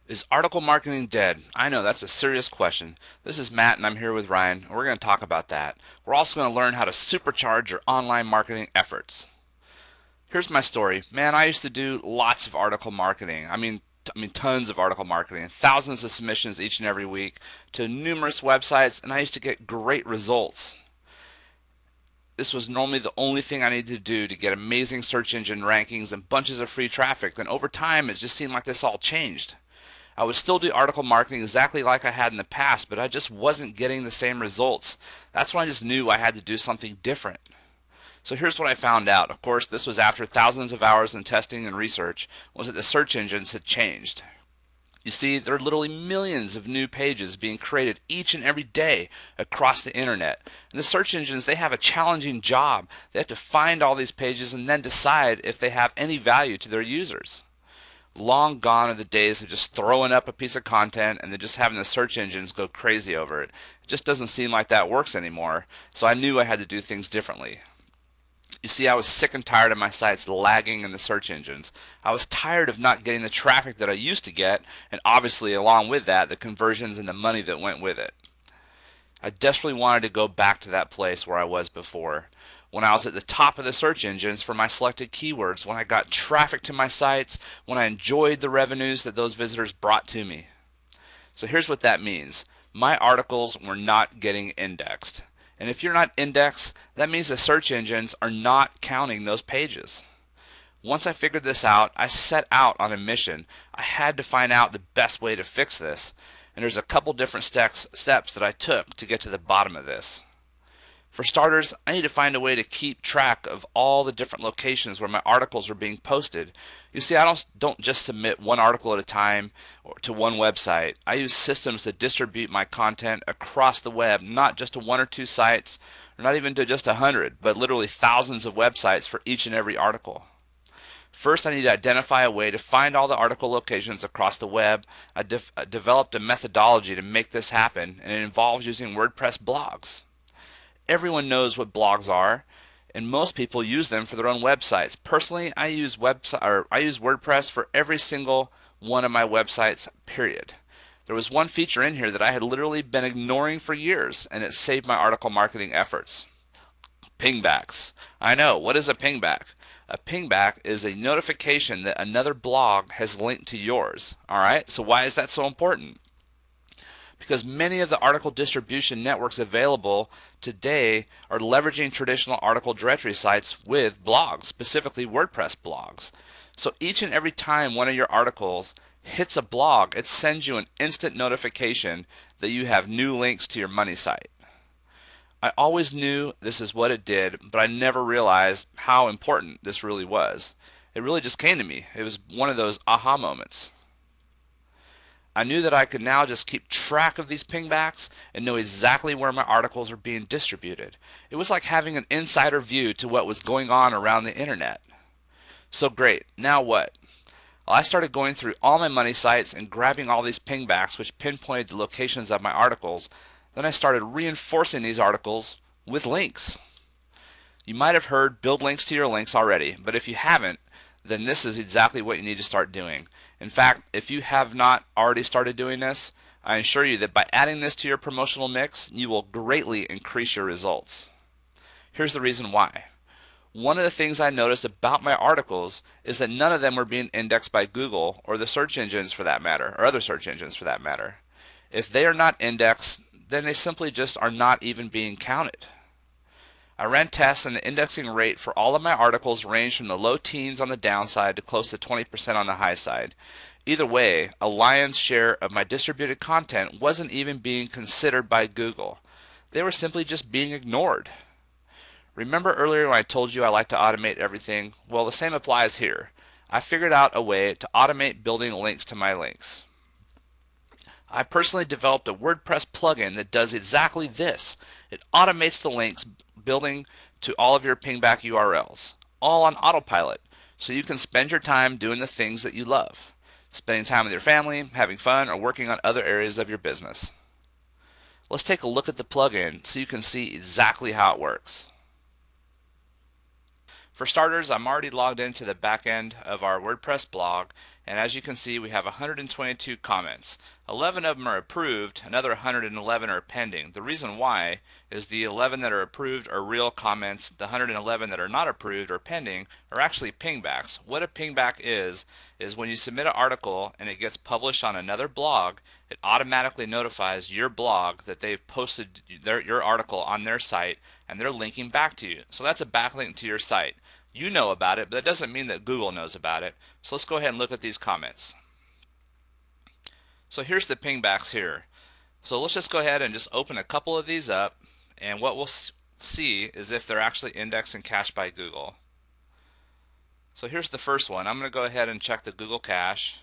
Is article marketing dead? I know that's a serious question. This is Matt and I'm here with Ryan, and we're going to talk about that. We're also going to learn how to supercharge your online marketing efforts. Here's my story. Man, I used to do lots of article marketing. I mean tons of article marketing, thousands of submissions each and every week to numerous websites, and I used to get great results. This was normally the only thing I needed to do to get amazing search engine rankings and bunches of free traffic. Then over time, it just seemed like this all changed. I would still do article marketing exactly like I had in the past, but I just wasn't getting the same results. That's when I just knew I had to do something different. So here's what I found out. Of course, this was after thousands of hours in testing and research, was that the search engines had changed. You see, there are literally millions of new pages being created each and every day across the internet. And the search engines, they have a challenging job. They have to find all these pages and then decide if they have any value to their users. Long gone are the days of just throwing up a piece of content and then just having the search engines go crazy over it. It just doesn't seem like that works anymore, so I knew I had to do things differently. You see, I was sick and tired of my sites lagging in the search engines. I was tired of not getting the traffic that I used to get, and obviously along with that, the conversions and the money that went with it. I desperately wanted to go back to that place where I was before, when I was at the top of the search engines for my selected keywords, when I got traffic to my sites, when I enjoyed the revenues that those visitors brought to me. So here's what that means. My articles were not getting indexed. And if you're not indexed, that means the search engines are not counting those pages. Once I figured this out, I set out on a mission. I had to find out the best way to fix this. And there's a couple different steps that I took to get to the bottom of this. For starters, I need to find a way to keep track of all the different locations where my articles are being posted. You see, I don't just submit one article at a time or to one website. I use systems to distribute my content across the web, not just to one or two sites, or not even to just 100, but literally thousands of websites for each and every article. First, I need to identify a way to find all the article locations across the web. I developed a methodology to make this happen, and it involves using WordPress blogs. Everyone knows what blogs are, and most people use them for their own websites. Personally, I use WordPress for every single one of my websites, period. There was one feature in here that I had literally been ignoring for years, and it saved my article marketing efforts. Pingbacks. I know, what is a pingback? A pingback is a notification that another blog has linked to yours. Alright, so why is that so important? Because many of the article distribution networks available today are leveraging traditional article directory sites with blogs, specifically WordPress blogs. So each and every time one of your articles hits a blog, it sends you an instant notification that you have new links to your money site. I always knew this is what it did, but I never realized how important this really was. It really just came to me. It was one of those aha moments. I knew that I could now just keep track of these pingbacks and know exactly where my articles are being distributed. It was like having an insider view to what was going on around the internet. So great, now what? Well, I started going through all my money sites and grabbing all these pingbacks which pinpointed the locations of my articles. Then I started reinforcing these articles with links. You might have heard build links to your links already, but if you haven't, then this is exactly what you need to start doing. In fact, if you have not already started doing this, I assure you that by adding this to your promotional mix, you will greatly increase your results. Here's the reason why. One of the things I noticed about my articles is that none of them were being indexed by Google or the search engines for that matter, or other search engines for that matter. If they are not indexed, then they simply just are not even being counted. I ran tests and the indexing rate for all of my articles ranged from the low teens on the downside to close to 20% on the high side. Either way, a lion's share of my distributed content wasn't even being considered by Google. They were simply just being ignored. Remember earlier when I told you I like to automate everything? Well, the same applies here. I figured out a way to automate building links to my links. I personally developed a WordPress plugin that does exactly this. It automates the links building to all of your pingback URLs, all on autopilot, so you can spend your time doing the things that you love, spending time with your family, having fun, or working on other areas of your business. Let's take a look at the plugin so you can see exactly how it works. For starters, I'm already logged into the back end of our WordPress blog, And as you can see, we have 122 comments. 11 of them are approved, another 111 are pending. The reason why is the 11 that are approved are real comments. The 111 that are not approved or pending are actually pingbacks. What a pingback is when you submit an article and it gets published on another blog, it automatically notifies your blog that they've posted your article on their site and they're linking back to you. So that's a backlink to your site. You know about it, but that doesn't mean that Google knows about it. So let's go ahead and look at these comments. So here's the pingbacks here. So let's just go ahead and just open a couple of these up, and what we'll see is if they're actually indexed and cached by Google. So here's the first one. I'm going to go ahead and check the Google cache,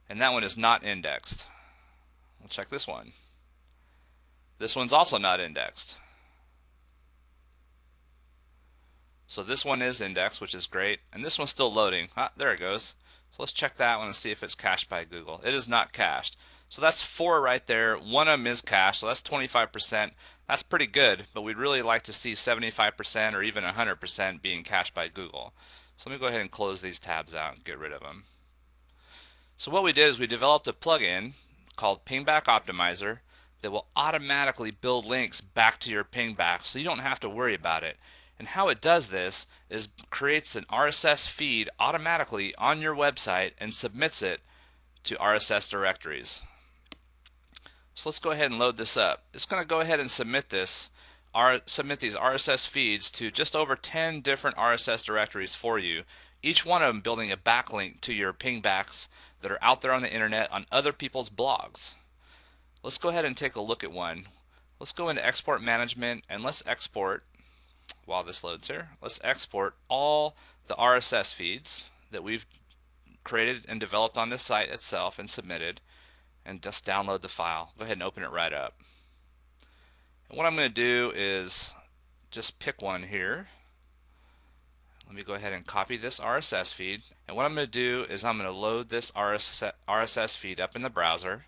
and that one is not indexed. We'll check this one. This one's also not indexed. So this one is indexed, which is great, and this one's still loading. There it goes. So let's check that one and see if it's cached by Google. It is not cached. So that's 4 right there. One of them is cached, so that's 25%. That's pretty good, but we'd really like to see 75% or even 100% being cached by Google. So let me go ahead and close these tabs out and get rid of them. So what we did is we developed a plugin called Pingback Optimizer that will automatically build links back to your pingback so you don't have to worry about it. And how it does this is creates an RSS feed automatically on your website and submits it to RSS directories. So let's go ahead and load this up. It's going to go ahead and submit these RSS feeds to just over 10 different RSS directories for you, each one of them building a backlink to your pingbacks that are out there on the internet on other people's blogs. Let's go ahead and take a look at one. Let's go into export management and let's export. While this loads here, let's export all the RSS feeds that we've created and developed on this site itself and submitted, and just download the file. Go ahead and open it right up. And what I'm going to do is just pick one here. Let me go ahead and copy this RSS feed, and what I'm going to do is I'm going to load this RSS feed up in the browser,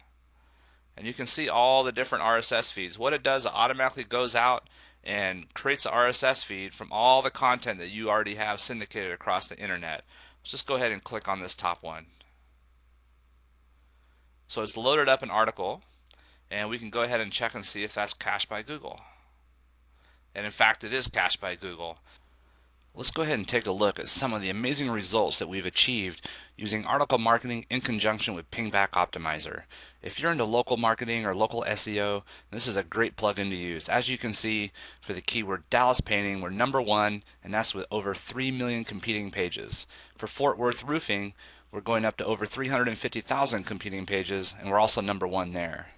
and you can see all the different RSS feeds. What it does, it automatically goes out and creates an RSS feed from all the content that you already have syndicated across the internet. Let's just go ahead and click on this top one. So it's loaded up an article, and we can go ahead and check and see if that's cached by Google. And in fact, it is cached by Google. Let's go ahead and take a look at some of the amazing results that we've achieved using article marketing in conjunction with Pingback Optimizer. If you're into local marketing or local SEO, this is a great plugin to use. As you can see, for the keyword Dallas painting, we're #1, and that's with over 3 million competing pages. For Fort Worth roofing, we're going up to over 350,000 competing pages, and we're also #1 there.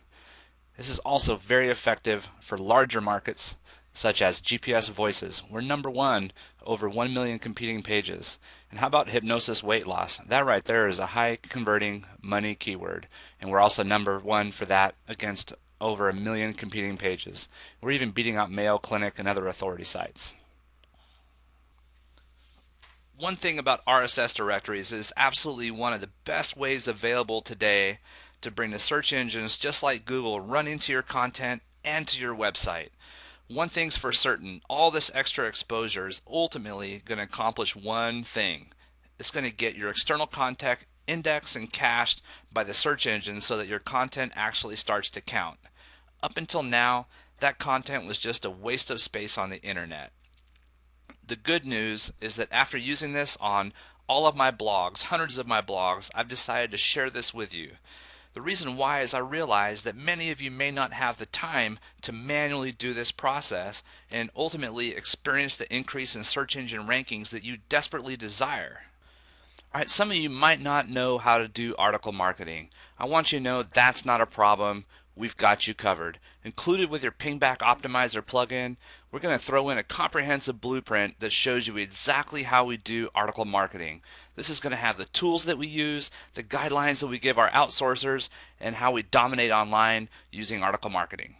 This is also very effective for larger markets such as GPS voices. We're #1, over 1 million competing pages. And how about hypnosis weight loss? That right there is a high converting money keyword, and we're also #1 for that against over 1 million competing pages. We're even beating out Mayo Clinic and other authority sites. One thing about RSS directories is absolutely one of the best ways available today to bring the search engines just like Google run into your content and to your website. One thing's for certain, all this extra exposure is ultimately going to accomplish one thing. It's going to get your external content indexed and cached by the search engine so that your content actually starts to count. Up until now, that content was just a waste of space on the internet. The good news is that after using this on all of my blogs, hundreds of my blogs, I've decided to share this with you. The reason why is I realize that many of you may not have the time to manually do this process and ultimately experience the increase in search engine rankings that you desperately desire. Alright, some of you might not know how to do article marketing. I want you to know that's not a problem. We've got you covered. Included with your Pingback Optimizer plugin, we're going to throw in a comprehensive blueprint that shows you exactly how we do article marketing. This is going to have the tools that we use, the guidelines that we give our outsourcers, and how we dominate online using article marketing.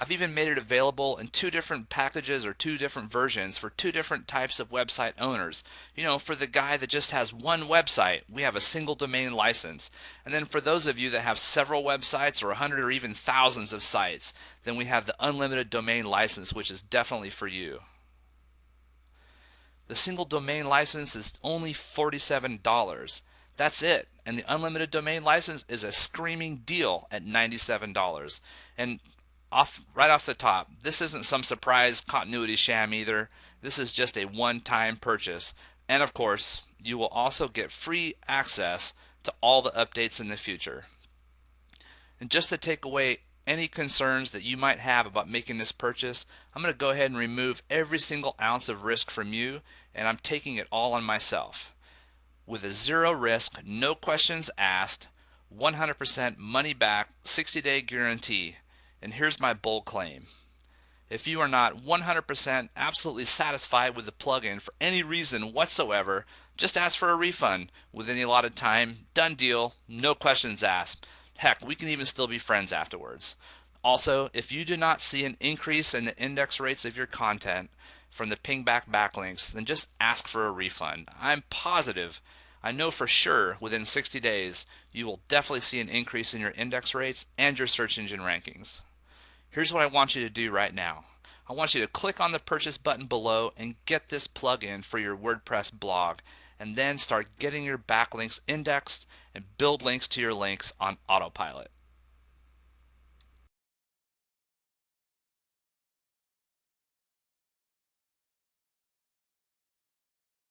I've even made it available in 2 different packages or 2 different versions for 2 different types of website owners. You know, for the guy that just has one website, we have a single domain license. And then for those of you that have several websites or 100 or even thousands of sites, then we have the unlimited domain license, which is definitely for you. The single domain license is only $47. That's it. And the unlimited domain license is a screaming deal at $97. And right off the top, this isn't some surprise continuity sham either. This is just a one-time purchase. And of course, you will also get free access to all the updates in the future. And just to take away any concerns that you might have about making this purchase, I'm going to go ahead and remove every single ounce of risk from you, and I'm taking it all on myself. With a zero risk, no questions asked, 100% money back, 60-day guarantee. And here's my bold claim. If you are not 100% absolutely satisfied with the plugin for any reason whatsoever, just ask for a refund within the allotted time. Done deal, no questions asked. Heck, we can even still be friends afterwards. Also, if you do not see an increase in the index rates of your content from the pingback backlinks, then just ask for a refund. I'm positive, I know for sure within 60 days, you will definitely see an increase in your index rates and your search engine rankings. Here's what I want you to do right now. I want you to click on the purchase button below and get this plugin for your WordPress blog, and then start getting your backlinks indexed and build links to your links on autopilot.